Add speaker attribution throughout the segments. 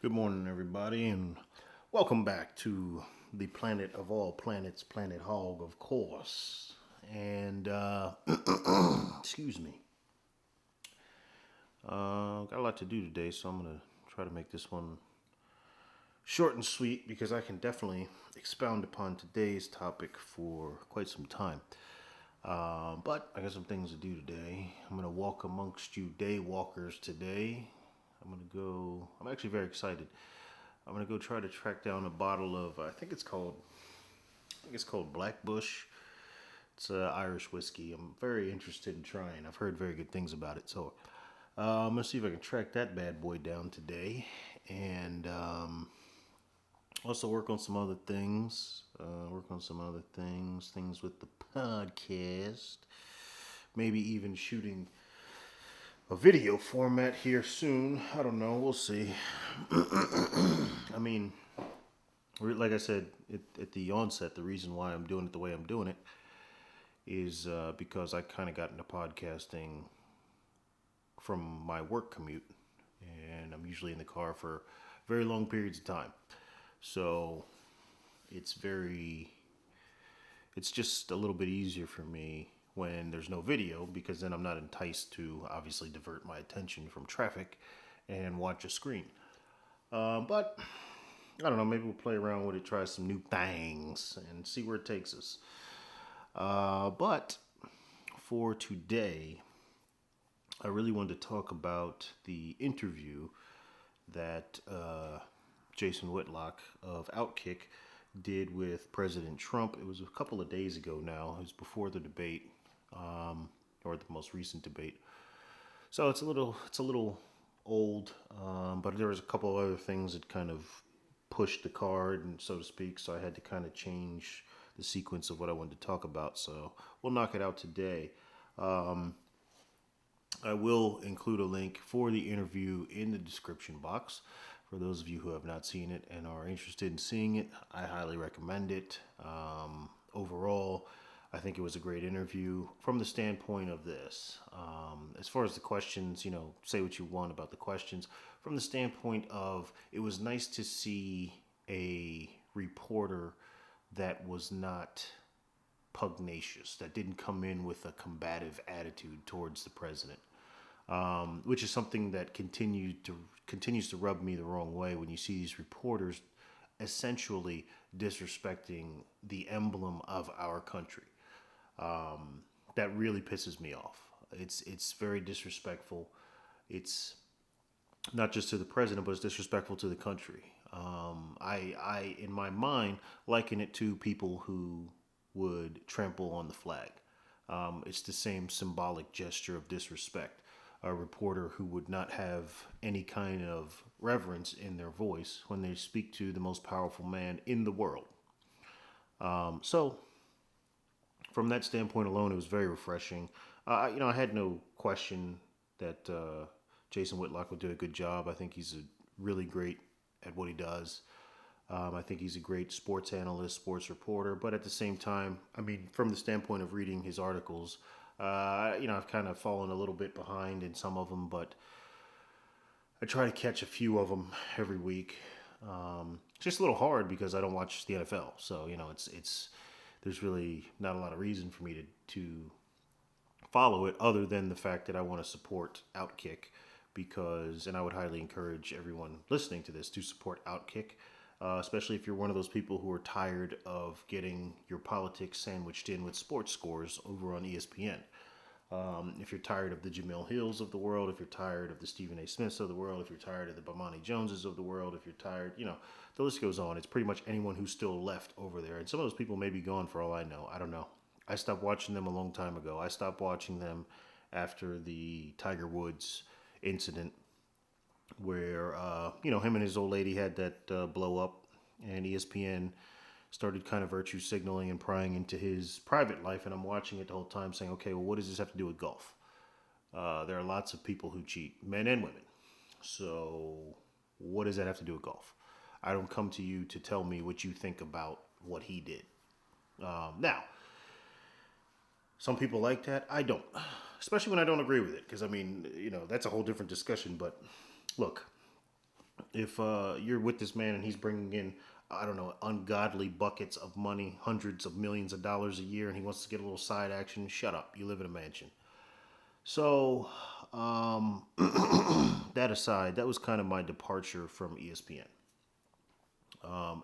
Speaker 1: Good morning, everybody, and welcome back to the planet of all planets, Planet Hog, of course. And, excuse me, got a lot to do today, so I'm going to try to make this one short and sweet because I can definitely expound upon today's topic for quite some time. But I got some things to do today. I'm going to walk amongst you day walkers today. I'm actually very excited. I'm gonna go try to track down a bottle of I think it's called Black Bush. It's Irish whiskey. I'm very interested in trying. I've heard very good things about it, so I'm gonna see if I can track that bad boy down today, and also work on some other things. Things with the podcast. Maybe even shooting a video format here soon. I don't know. We'll see. I mean, like I said at the onset, the reason why I'm doing it the way I'm doing it is because I kind of got into podcasting from my work commute, and I'm usually in the car for very long periods of time. So it's very, it's just a little bit easier for me when there's no video because then I'm not enticed to obviously divert my attention from traffic and watch a screen. But I don't know, maybe we'll play around with it, try some new things, and see where it takes us. But for today, I really wanted to talk about the interview that Jason Whitlock of OUTKICK did with President Trump. It was a couple of days ago now. It was before the debate, or the most recent debate. So it's a little old, but there was a couple of other things that kind of pushed the card, and so to speak. So I had to kind of change the sequence of what I wanted to talk about. So we'll knock it out today. I will include a link for the interview in the description box. For those of you who have not seen it and are interested in seeing it, I highly recommend it. Overall, I think it was a great interview from the standpoint of this. As far as the questions, say what you want about the questions. From the standpoint of, it was nice to see a reporter that was not pugnacious, that didn't come in with a combative attitude towards the president, which is something that continues to rub me the wrong way when you see these reporters essentially disrespecting the emblem of our country. That really pisses me off. It's very disrespectful. It's not just to the president, but it's disrespectful to the country. I, in my mind, liken it to people who would trample on the flag. It's the same symbolic gesture of disrespect. A reporter who would not have any kind of reverence in their voice when they speak to the most powerful man in the world. So, from that standpoint alone, it was very refreshing. I had no question that Jason Whitlock would do a good job. I think he's really great at what he does. I think he's a great sports analyst, sports reporter. But at the same time, I mean, from the standpoint of reading his articles, I've kind of fallen a little bit behind in some of them, but I try to catch a few of them every week. It's just a little hard because I don't watch the NFL, so it's there's really not a lot of reason for me to follow it other than the fact that I want to support Outkick because, and I would highly encourage everyone listening to this to support Outkick, especially if you're one of those people who are tired of getting your politics sandwiched in with sports scores over on ESPN. If you're tired of the Jamil Hills of the world, if you're tired of the Stephen A. Smiths of the world, if you're tired of the Bomani Joneses of the world, if you're tired, the list goes on. It's pretty much anyone who's still left over there. And some of those people may be gone for all I know. I don't know. I stopped watching them a long time ago. I stopped watching them after the Tiger Woods incident where, him and his old lady had that blow up, and ESPN started kind of virtue signaling and prying into his private life, and I'm watching it the whole time saying, okay, well, what does this have to do with golf? There are lots of people who cheat, men and women. So what does that have to do with golf? I don't come to you to tell me what you think about what he did. Now, some people like that. I don't, especially when I don't agree with it, because I mean, that's a whole different discussion. But look, If you're with this man and he's bringing in, I don't know, ungodly buckets of money, hundreds of millions of dollars a year, and he wants to get a little side action, shut up. You live in a mansion. So, that aside, that was kind of my departure from ESPN.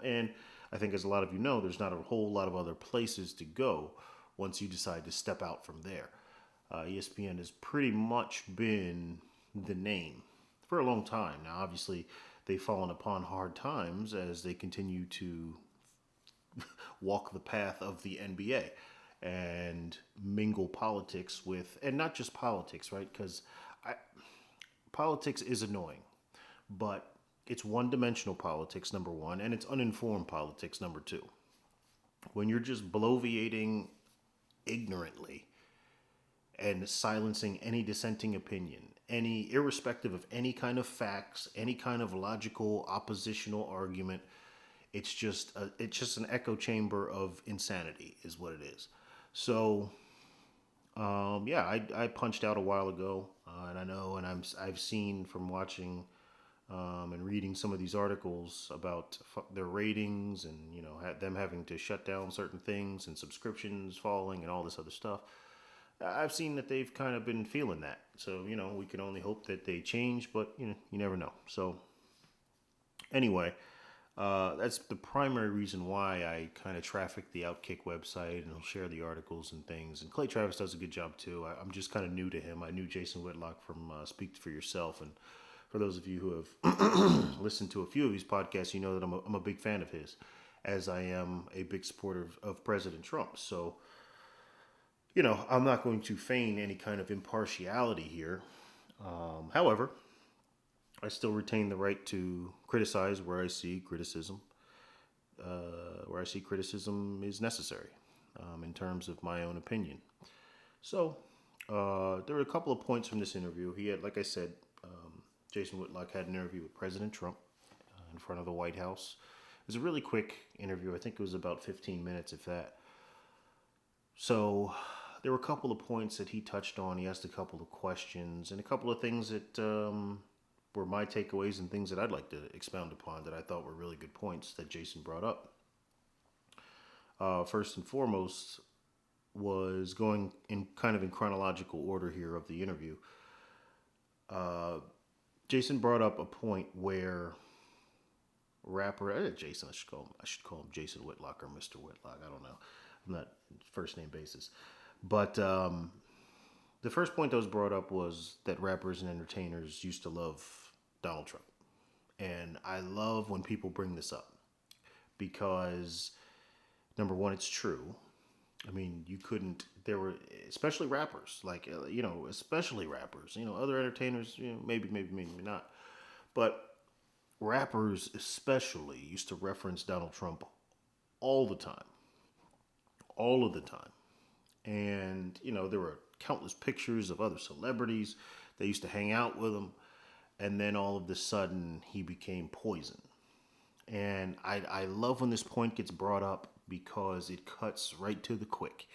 Speaker 1: And I think, as a lot of you know, there's not a whole lot of other places to go once you decide to step out from there. ESPN has pretty much been the name for a long time. Now, obviously, they've fallen upon hard times as they continue to walk the path of the NBA and mingle politics with, and not just politics, right? Because politics is annoying, but it's one dimensional politics, number one, and it's uninformed politics, number two. When you're just bloviating ignorantly and silencing any dissenting opinion, any irrespective of any kind of facts, any kind of logical oppositional argument, it's just an echo chamber of insanity, is what it is. So yeah, I punched out a while ago, and I know, and I've seen from watching and reading some of these articles about their ratings, and them having to shut down certain things and subscriptions falling and all this other stuff. I've seen that they've kind of been feeling that. So we can only hope that they change, but you never know. So anyway, that's the primary reason why I kind of traffic the Outkick website, and I'll share the articles and things. And Clay Travis does a good job too. I'm just kind of new to him. I knew Jason Whitlock from Speak for Yourself, and for those of you who have listened to a few of his podcasts, you know that I'm a big fan of his, as I am a big supporter of President Trump. So I'm not going to feign any kind of impartiality here. However, I still retain the right to criticize where I see criticism is necessary, in terms of my own opinion. So, there were a couple of points from this interview. He had, like I said, Jason Whitlock had an interview with President Trump in front of the White House. It was a really quick interview. I think it was about 15 minutes, if that. So, there were a couple of points that he touched on. He asked a couple of questions and a couple of things that were my takeaways and things that I'd like to expound upon that I thought were really good points that Jason brought up. First and foremost was going in kind of in chronological order here of the interview. Jason brought up a point where Jason, I should call him Jason Whitlock or Mr. Whitlock. I don't know. I'm not first name basis. But the first point that was brought up was that rappers and entertainers used to love Donald Trump. And I love when people bring this up because, number one, it's true. I mean, there were, especially rappers, especially rappers, other entertainers, maybe not. But rappers especially used to reference Donald Trump all the time, all of the time. And, there were countless pictures of other celebrities that used to hang out with him. And then all of a sudden, he became poison. And I love when this point gets brought up because it cuts right to the quick.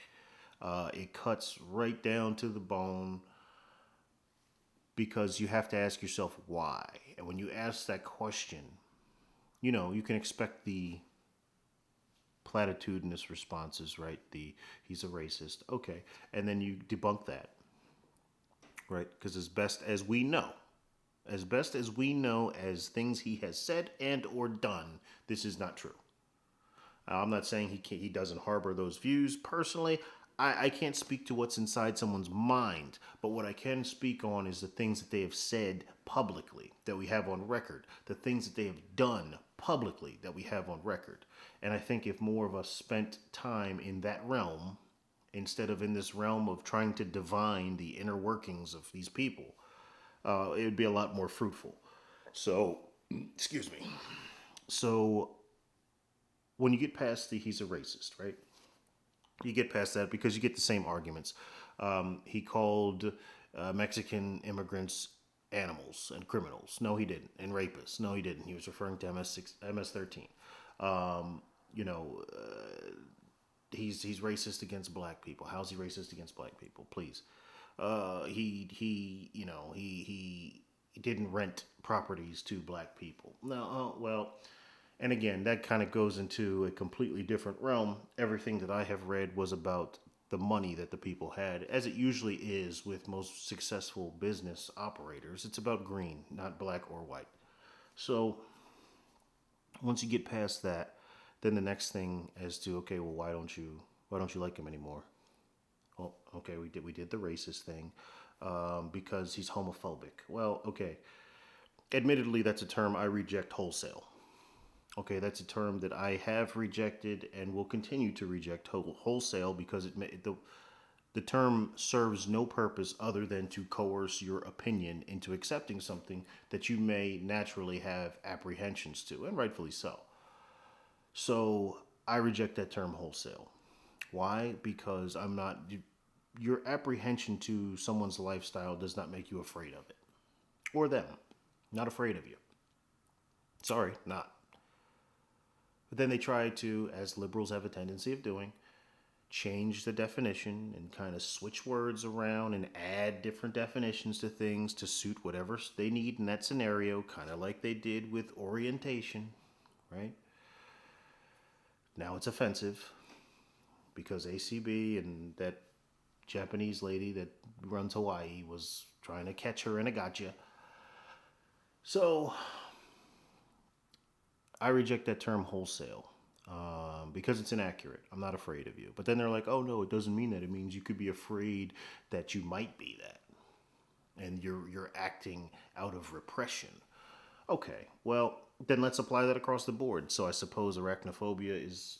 Speaker 1: It cuts right down to the bone because you have to ask yourself why. And when you ask that question, you can expect the platitudinous responses, right? He's a racist. Okay. And then you debunk that, right? Because as best as we know, as things he has said and or done, this is not true. I'm not saying he doesn't harbor those views. Personally, I can't speak to what's inside someone's mind, but what I can speak on is the things that they have said publicly that we have on record, the things that they have done publicly that we have on record. And I think if more of us spent time in that realm, instead of in this realm of trying to divine the inner workings of these people, it would be a lot more fruitful. So, excuse me. So, when you get past he's a racist, right? You get past that because you get the same arguments. He called Mexican immigrants animals and criminals. No, he didn't. And rapists. No, he didn't. He was referring to MS-13. He's racist against black people. How's he racist against black people? Please. He didn't rent properties to black people. No, well, and again, that kind of goes into a completely different realm. Everything that I have read was about the money that the people had, as it usually is with most successful business operators. It's about green, not black or white. So once you get past that, then the next thing as to, okay, well, why don't you like him anymore? Oh, okay, we did the racist thing, because he's homophobic. Well, okay, admittedly, that's a term I reject wholesale. Okay, that's a term that I have rejected and will continue to reject wholesale, because the term serves no purpose other than to coerce your opinion into accepting something that you may naturally have apprehensions to, and rightfully so. So I reject that term wholesale. Why? Because I'm not. Your apprehension to someone's lifestyle does not make you afraid of it or them. Not afraid of you. Sorry, not. But then they try to, as liberals have a tendency of doing, change the definition and kind of switch words around and add different definitions to things to suit whatever they need in that scenario, kind of like they did with orientation, right? Now it's offensive because ACB and that Japanese lady that runs Hawaii was trying to catch her in a gotcha. So I reject that term wholesale, because it's inaccurate. I'm not afraid of you. But then they're like, oh no, it doesn't mean that. It means you could be afraid that you might be that, and you're acting out of repression. Okay, well then let's apply that across the board. So I suppose arachnophobia is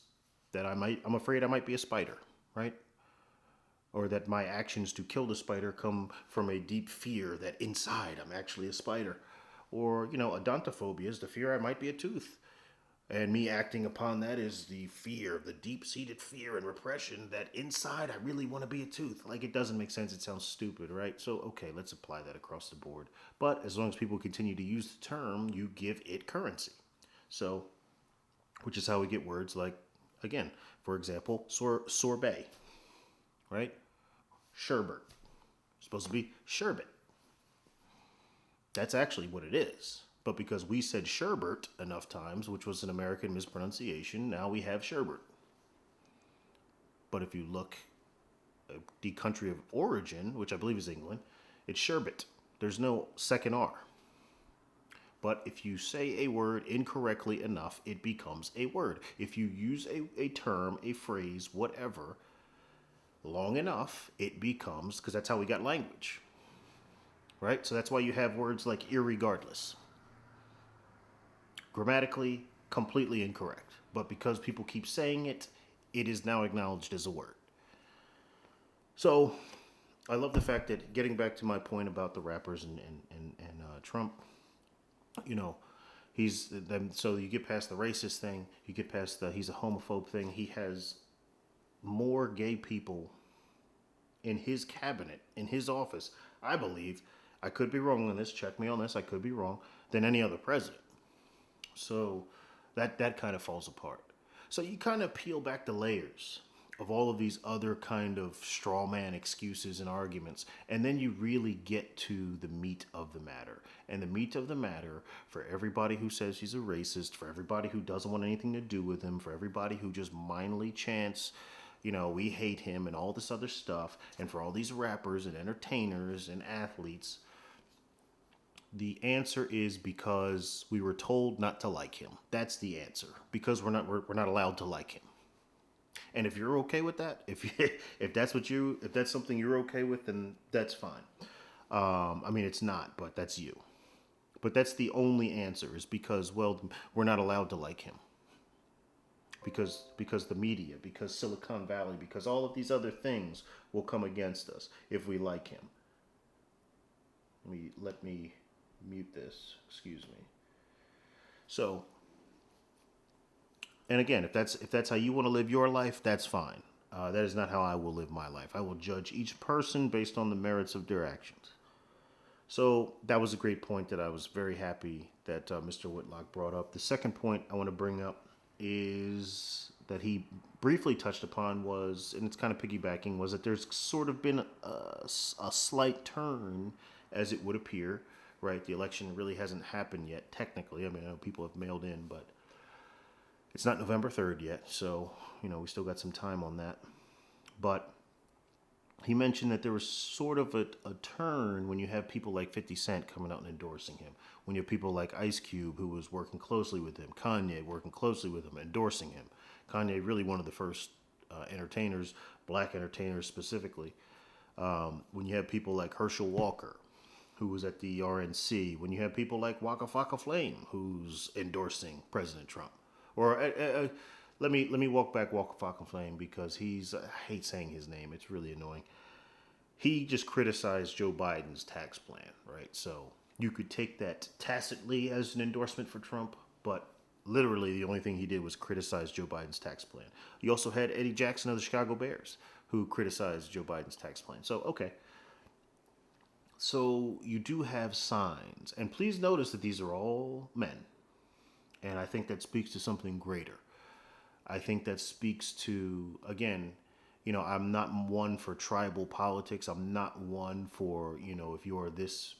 Speaker 1: that I'm afraid I might be a spider, right? Or that my actions to kill the spider come from a deep fear that inside I'm actually a spider. Or, odontophobia is the fear I might be a tooth. And me acting upon that is the fear, the deep seated fear and repression that inside I really want to be a tooth. Like, it doesn't make sense. It sounds stupid, right? So, okay, let's apply that across the board. But as long as people continue to use the term, you give it currency. So, which is how we get words like, again, for example, sorbet, right? Sherbet. Supposed to be sherbet. That's actually what it is. But because we said sherbet enough times, which was an American mispronunciation, now we have sherbet. But if you look at the country of origin, which I believe is England, it's sherbet. There's no second R. But if you say a word incorrectly enough, it becomes a word. If you use a term, a phrase, whatever, long enough, it becomes, because that's how we got language, right? So that's why you have words like irregardless. Grammatically, completely incorrect. But because people keep saying it, it is now acknowledged as a word. So I love the fact that, getting back to my point about the rappers and Trump, you know, he's then. So you get past the racist thing, you get past the he's a homophobe thing. He has more gay people in his cabinet, in his office, I believe. I could be wrong on this. Check me on this. I could be wrong. Than any other president. So that kind of falls apart. So you kind of peel back the layers of all of these other kind of straw man excuses and arguments, and then you really get to the meat of the matter. And the meat of the matter, for everybody who says he's a racist, for everybody who doesn't want anything to do with him, for everybody who just mindly chants, we hate him and all this other stuff, and for all these rappers and entertainers and athletes, the answer is because we were told not to like him. That's the answer. Because we're not allowed to like him. And if you're okay with that, if that's something you're okay with, then that's fine. I mean, it's not, but that's you. But that's the only answer, is because, well, we're not allowed to like him. Because the media, because Silicon Valley, because all of these other things will come against us if we like him. Let me mute this. Excuse me. So, and again, if that's how you want to live your life, that's fine. That is not how I will live my life. I will judge each person based on the merits of their actions. So that was a great point that I was very happy that Mr. Whitlock brought up. The second point I want to bring up is that he briefly touched upon was, and it's kind of piggybacking, was that there's sort of been a slight turn, as it would appear, right? The election really hasn't happened yet, technically. I mean, I know people have mailed in, but it's not November 3rd yet. So, we still got some time on that. But he mentioned that there was sort of a turn when you have people like 50 Cent coming out and endorsing him. When you have people like Ice Cube, who was working closely with him, Kanye working closely with him, endorsing him. Kanye really one of the first entertainers, black entertainers specifically. When you have people like Herschel Walker, who was at the RNC. When you have people like Waka Flocka Flame, who's endorsing President Trump. Or let me walk back Waka Flocka Flame because I hate saying his name. It's really annoying. He just criticized Joe Biden's tax plan, right? So you could take that tacitly as an endorsement for Trump, but literally the only thing he did was criticize Joe Biden's tax plan. You also had Eddie Jackson of the Chicago Bears, who criticized Joe Biden's tax plan. So, okay. So you do have signs. And please notice that these are all men. And I think that speaks to something greater. I think that speaks to, again, I'm not one for tribal politics. I'm not one for, if you're this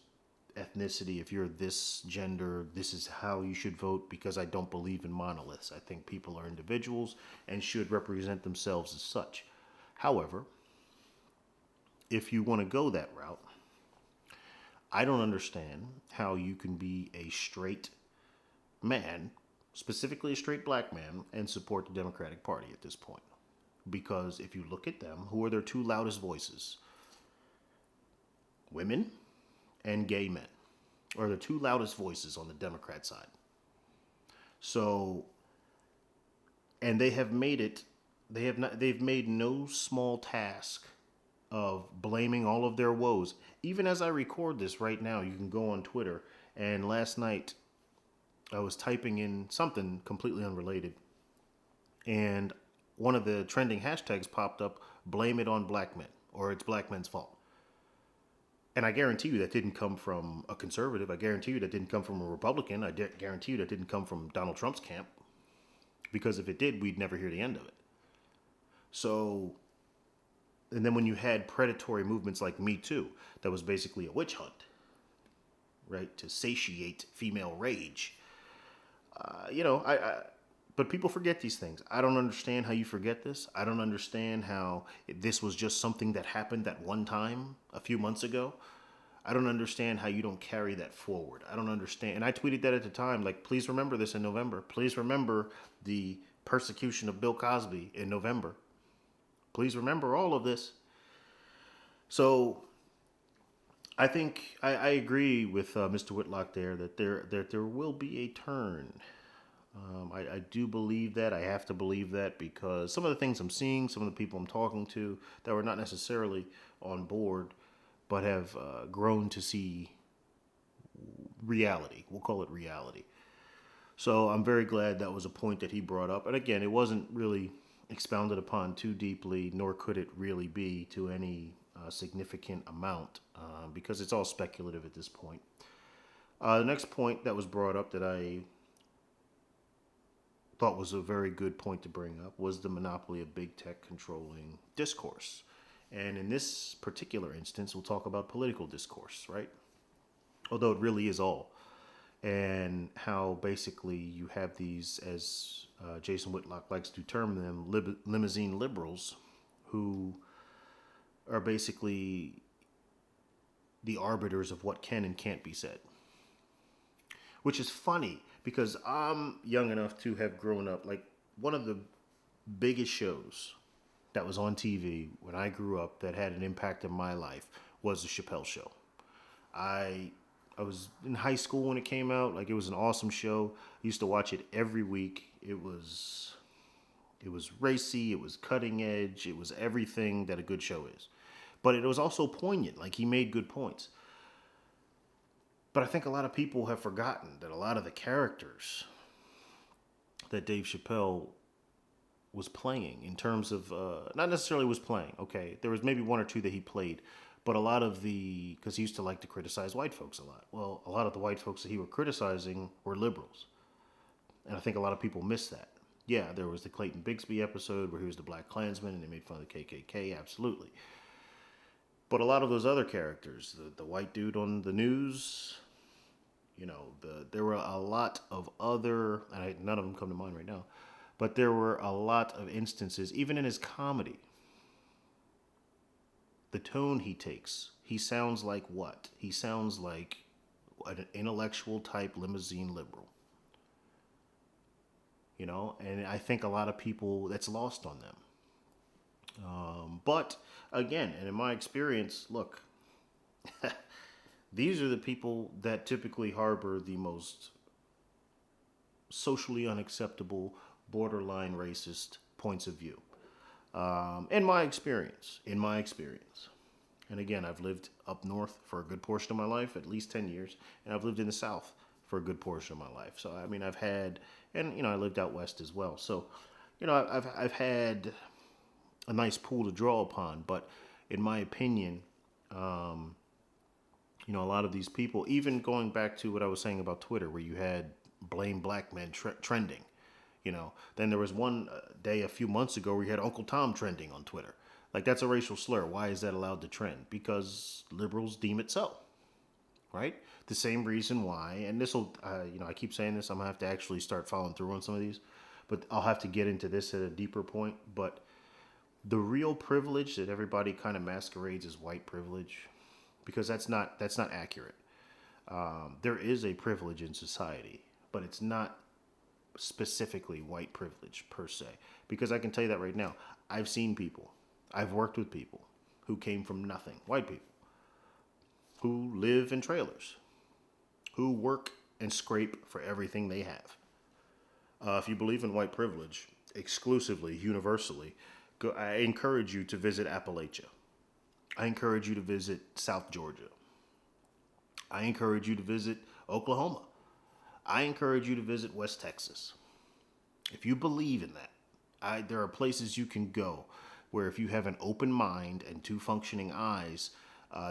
Speaker 1: ethnicity, if you're this gender, this is how you should vote, because I don't believe in monoliths. I think people are individuals and should represent themselves as such. However, if you want to go that route, I don't understand how you can be a straight man, specifically a straight black man, and support the Democratic Party at this point. Because if you look at them, who are their two loudest voices? Women and gay men are the two loudest voices on the Democrat side. So, and they've made no small task of blaming all of their woes. Even as I record this right now, you can go on Twitter, and last night I was typing in something completely unrelated, and one of the trending hashtags popped up, blame it on black men, or it's black men's fault. And I guarantee you that didn't come from a conservative. I guarantee you that didn't come from a Republican. I guarantee you that didn't come from Donald Trump's camp. Because if it did, we'd never hear the end of it. So, and then when you had predatory movements like Me Too, that was basically a witch hunt, right? To satiate female rage. But people forget these things. I don't understand how you forget this. I don't understand how this was just something that happened at one time a few months ago. I don't understand how you don't carry that forward. I don't understand. And I tweeted that at the time, like, please remember this in November. Please remember the persecution of Bill Cosby in November. Please remember all of this. So I think I agree with Mr. Whitlock there that there will be a turn. I do believe that. I have to believe that because some of the things I'm seeing, some of the people I'm talking to that were not necessarily on board, but have grown to see reality. We'll call it reality. So I'm very glad that was a point that he brought up. And again, it wasn't really expounded upon too deeply, nor could it really be to any significant amount because it's all speculative at this point. The next point that was brought up that I thought was a very good point to bring up was the monopoly of big tech controlling discourse. And in this particular instance, we'll talk about political discourse, right? Although it really is all. And how basically you have these, as Jason Whitlock likes to term them, limousine liberals who are basically the arbiters of what can and can't be said. Which is funny because I'm young enough to have grown up. Like, one of the biggest shows that was on TV when I grew up that had an impact in my life was The Chappelle Show. I was in high school when it came out. Like, it was an awesome show. I used to watch it every week. It was racy. It was cutting edge. It was everything that a good show is. But it was also poignant. Like, he made good points. But I think a lot of people have forgotten that a lot of the characters that Dave Chappelle was playing in terms of, not necessarily was playing, okay, there was maybe one or two that he played, but a lot of because he used to like to criticize white folks a lot. Well, a lot of the white folks that he were criticizing were liberals. And I think a lot of people miss that. Yeah, there was the Clayton Bigsby episode where he was the Black Klansman and they made fun of the KKK, absolutely. But a lot of those other characters, the white dude on the news, There were a lot of other, and none of them come to mind right now, but there were a lot of instances, even in his comedy, the tone he takes. He sounds like what? He sounds like an intellectual type limousine liberal, and I think a lot of people, that's lost on them. But again, and in my experience, look, these are the people that typically harbor the most socially unacceptable, borderline racist points of view. In my experience. And again, I've lived up north for a good portion of my life, at least 10 years, and I've lived in the south for a good portion of my life. So, I mean, I've had, and, I lived out west as well. So, I've had a nice pool to draw upon. But in my opinion, a lot of these people, even going back to what I was saying about Twitter, where you had blame black men trending, then there was one day a few months ago where you had Uncle Tom trending on Twitter. Like, that's a racial slur. Why is that allowed to trend? Because liberals deem it so, right? The same reason why, and this will, I keep saying this, I'm going to have to actually start following through on some of these, but I'll have to get into this at a deeper point. But the real privilege that everybody kind of masquerades as white privilege, because that's not accurate. There is a privilege in society, but it's not specifically white privilege per se. Because I can tell you that right now. I've seen people, I've worked with people who came from nothing, white people, who live in trailers, who work and scrape for everything they have. If you believe in white privilege exclusively, universally, I encourage you to visit Appalachia. I encourage you to visit South Georgia. I encourage you to visit Oklahoma. I encourage you to visit West Texas. If you believe in that, there are places you can go where if you have an open mind and two functioning eyes,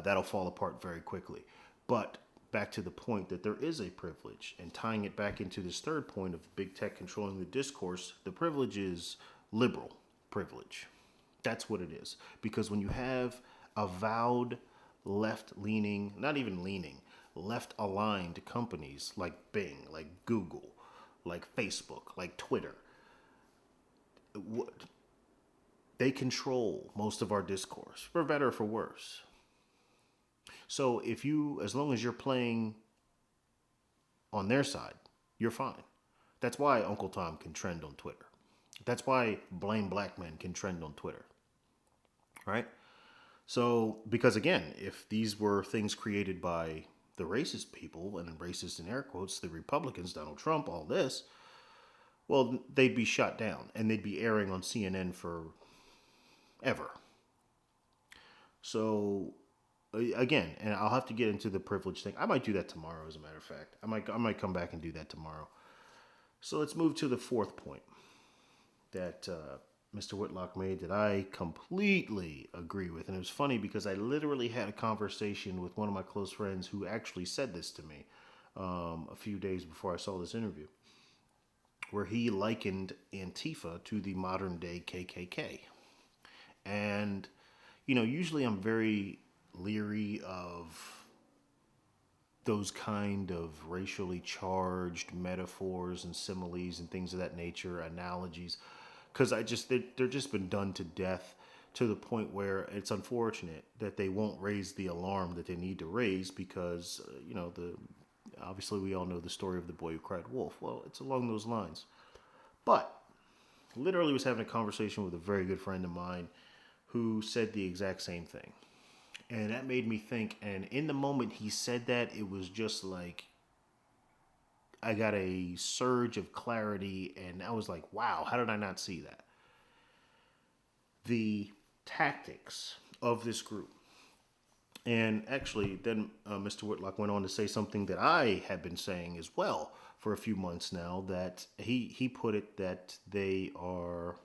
Speaker 1: that'll fall apart very quickly. But back to the point that there is a privilege, and tying it back into this third point of big tech controlling the discourse, the privilege is liberal privilege. That's what it is. Because when you have avowed left-leaning, not even leaning, left-aligned companies like Bing, like Google, like Facebook, like Twitter, they control most of our discourse, for better or for worse. So as long as you're playing on their side, you're fine. That's why Uncle Tom can trend on Twitter. That's why blame black men can trend on Twitter. Right? So, because again, if these were things created by the racist people, and racist in air quotes, the Republicans, Donald Trump, all this, well, they'd be shut down and they'd be airing on CNN for ever. So, again, and I'll have to get into the privilege thing. I might do that tomorrow, as a matter of fact. I might come back and do that tomorrow. So let's move to the fourth point that Mr. Whitlock made that I completely agree with. And it was funny because I literally had a conversation with one of my close friends who actually said this to me a few days before I saw this interview, where he likened Antifa to the modern day KKK. And, usually I'm very leery of those kind of racially charged metaphors and similes and things of that nature, analogies, because they're just been done to death to the point where it's unfortunate that they won't raise the alarm that they need to raise because, obviously we all know the story of the boy who cried wolf. Well, it's along those lines. But literally was having a conversation with a very good friend of mine who said the exact same thing. And that made me think, and in the moment he said that, it was just like, I got a surge of clarity, and I was like, wow, how did I not see that? The tactics of this group. And actually, then Mr. Whitlock went on to say something that I had been saying as well for a few months now, that he put it that they are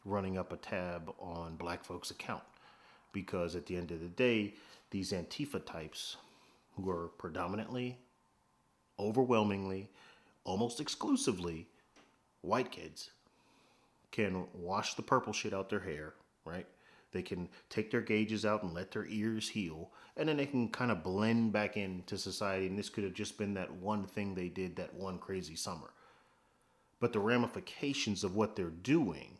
Speaker 1: running up a tab on black folks' account. Because at the end of the day, these Antifa types, who are predominantly, overwhelmingly, almost exclusively white kids, can wash the purple shit out their hair, right? They can take their gauges out and let their ears heal, and then they can kind of blend back into society. And this could have just been that one thing they did that one crazy summer. But the ramifications of what they're doing,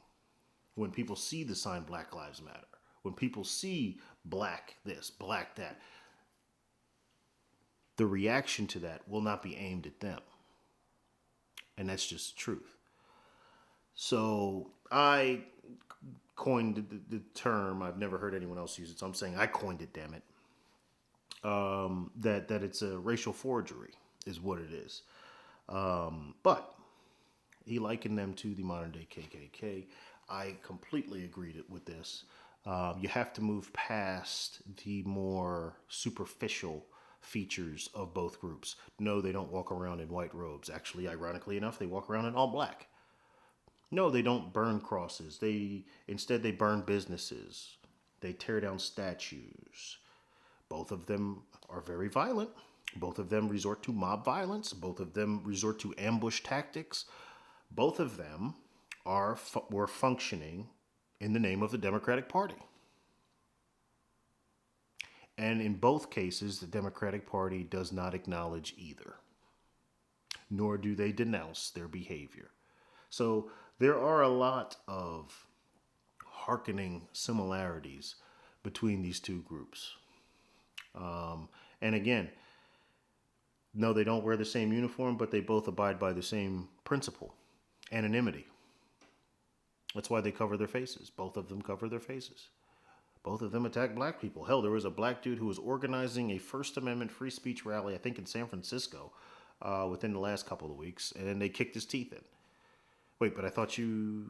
Speaker 1: when people see the sign Black Lives Matter, when people see black this, black that, the reaction to that will not be aimed at them. And that's just the truth. So I coined the term. I've never heard anyone else use it, so I'm saying I coined it, damn it. That it's a racial forgery is what it is. But he likened them to the modern day KKK. I completely agreed with this. You have to move past the more superficial features of both groups. No, they don't walk around in white robes. Actually, ironically enough, they walk around in all black. No, they don't burn crosses. Instead they burn businesses. They tear down statues. Both of them are very violent. Both of them resort to mob violence. Both of them resort to ambush tactics. Both of them were functioning in the name of the Democratic Party. And in both cases, the Democratic Party does not acknowledge either, nor do they denounce their behavior. So there are a lot of hearkening similarities between these two groups. And again, no, they don't wear the same uniform, but they both abide by the same principle, anonymity. That's why they cover their faces. Both of them cover their faces. Both of them attack black people. Hell, there was a black dude who was organizing a First Amendment free speech rally, I think in San Francisco, within the last couple of weeks, and they kicked his teeth in. Wait, but I thought you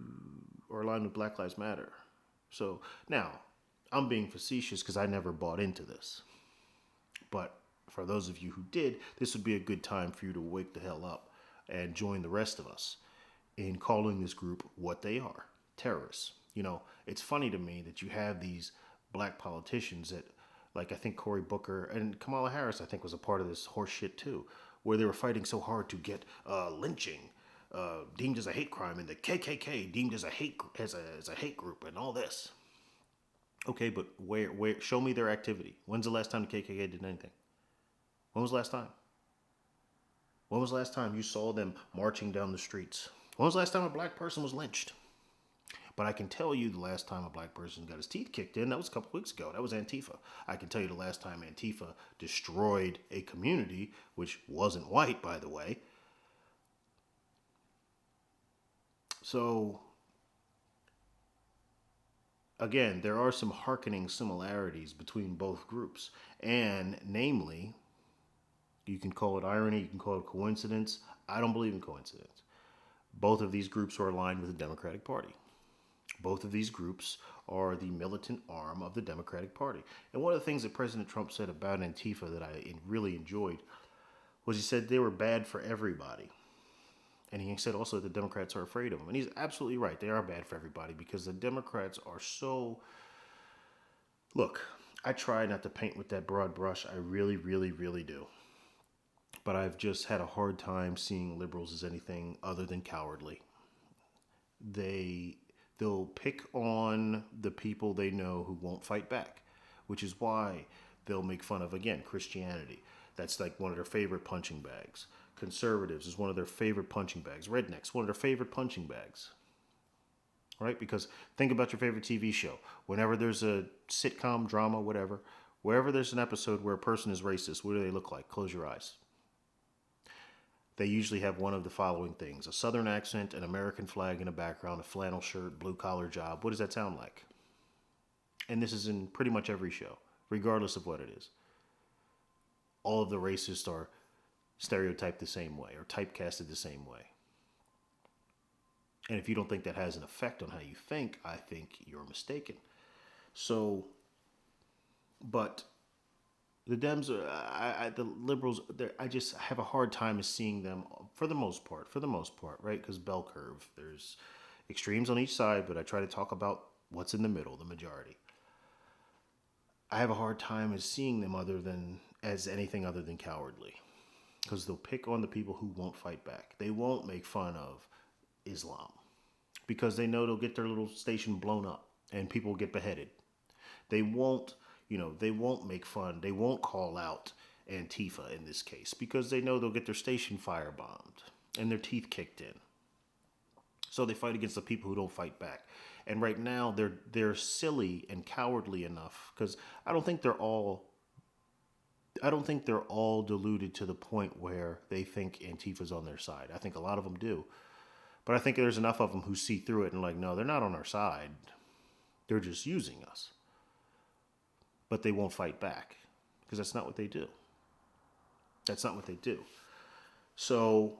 Speaker 1: are aligned with Black Lives Matter. So now, I'm being facetious because I never bought into this. But for those of you who did, this would be a good time for you to wake the hell up and join the rest of us in calling this group what they are, terrorists. You know, it's funny to me that you have these black politicians that, like I think Cory Booker and Kamala Harris, I think was a part of this horse shit too, where they were fighting so hard to get lynching deemed as a hate crime and the KKK deemed as a hate group and all this. Okay, but where? Show me their activity. When's the last time the KKK did anything? When was the last time? When was the last time you saw them marching down the streets? When was the last time a black person was lynched? But I can tell you the last time a black person got his teeth kicked in, that was a couple weeks ago. That was Antifa. I can tell you the last time Antifa destroyed a community, which wasn't white, by the way. So, again, there are some hearkening similarities between both groups. And namely, you can call it irony, you can call it coincidence. I don't believe in coincidence. Both of these groups are aligned with the Democratic Party. Both of these groups are the militant arm of the Democratic Party. And one of the things that President Trump said about Antifa that I really enjoyed was he said they were bad for everybody. And he said also that the Democrats are afraid of them. And he's absolutely right. They are bad for everybody because the Democrats are so... Look, I try not to paint with that broad brush. I really, really, really do. But I've just had a hard time seeing liberals as anything other than cowardly. They'll pick on the people they know who won't fight back, which is why they'll make fun of, again, Christianity. That's like one of their favorite punching bags. Conservatives is one of their favorite punching bags. Rednecks, one of their favorite punching bags. Right? Because think about your favorite TV show. Whenever there's a sitcom, drama, whatever, wherever there's an episode where a person is racist, what do they look like? Close your eyes. They usually have one of the following things: a southern accent, an American flag in the background, a flannel shirt, blue collar job. What does that sound like? And this is in pretty much every show, regardless of what it is. All of the racists are stereotyped the same way or typecasted the same way. And if you don't think that has an effect on how you think, I think you're mistaken. So, but the Dems, the liberals, I just have a hard time seeing them for the most part, right? Because bell curve, there's extremes on each side, but I try to talk about what's in the middle, the majority. I have a hard time as seeing them as anything other than cowardly, because they'll pick on the people who won't fight back. They won't make fun of Islam because they know they'll get their little station blown up and people get beheaded. They won't, they won't make fun. They won't call out Antifa in this case because they know they'll get their station firebombed and their teeth kicked in. So they fight against the people who don't fight back. And right now they're silly and cowardly enough because I don't think they're all deluded to the point where they think Antifa's on their side. I think a lot of them do. But I think there's enough of them who see through it and like, no, they're not on our side. They're just using us. But they won't fight back because that's not what they do. That's not what they do. So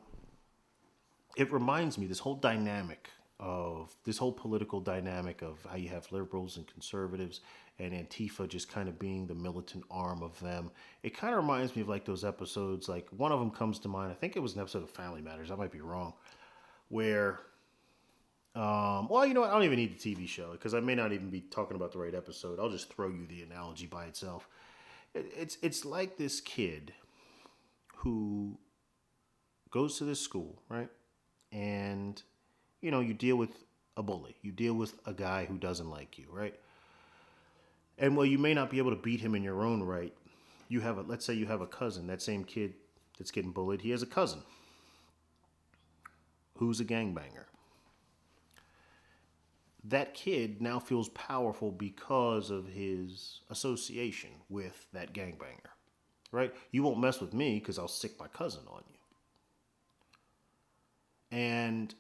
Speaker 1: it reminds me, this whole political dynamic of how you have liberals and conservatives and Antifa just kind of being the militant arm of them. It kind of reminds me of like those episodes, like one of them comes to mind. I think it was an episode of Family Matters. I might be wrong. Where, well, you know what? I don't even need the TV show because I may not even be talking about the right episode. I'll just throw you the analogy by itself. It's like this kid who goes to this school, right? And, you deal with a bully. You deal with a guy who doesn't like you, right? And while you may not be able to beat him in your own right, let's say you have a cousin, that same kid that's getting bullied, he has a cousin who's a gangbanger. That kid now feels powerful because of his association with that gangbanger, right? You won't mess with me because I'll sick my cousin on you. And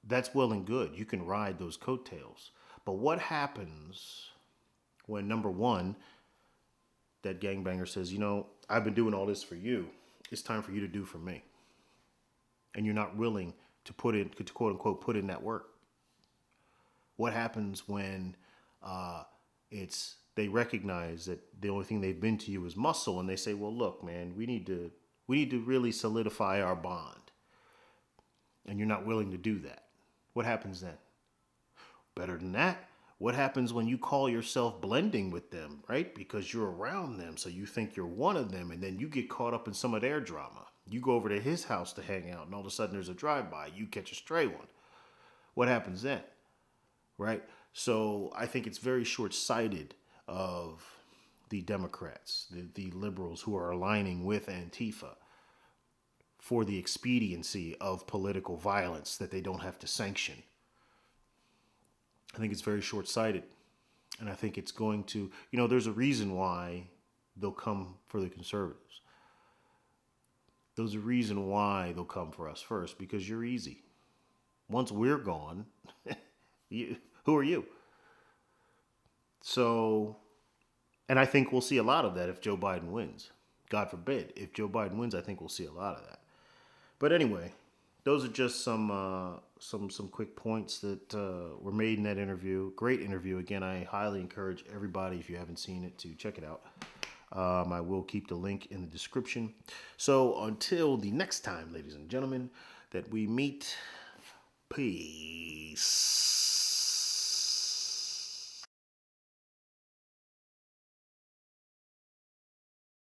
Speaker 1: that's well and good. You can ride those coattails. But what happens when, number one, that gangbanger says, I've been doing all this for you. It's time for you to do for me. And you're not willing to quote unquote, put in that work. What happens when they recognize that the only thing they've been to you is muscle, and they say, well, look, man, we need to really solidify our bond. And you're not willing to do that. What happens then? Better than that, what happens when you call yourself blending with them, right? Because you're around them, so you think you're one of them, and then you get caught up in some of their drama. You go over to his house to hang out, and all of a sudden there's a drive-by. You catch a stray one. What happens then? Right? So I think it's very short-sighted of the Democrats, the liberals who are aligning with Antifa for the expediency of political violence that they don't have to sanction. I think it's very short-sighted. And I think it's going to, there's a reason why they'll come for the conservatives. There's a reason why they'll come for us first, because you're easy. Once we're gone, who are you? So, and I think we'll see a lot of that if Joe Biden wins. God forbid. If Joe Biden wins, I think we'll see a lot of that. But anyway, those are just some quick points that were made in that interview. Great interview. Again, I highly encourage everybody, if you haven't seen it, to check it out. I will keep the link in the description. So until the next time, ladies and gentlemen, that we meet, peace.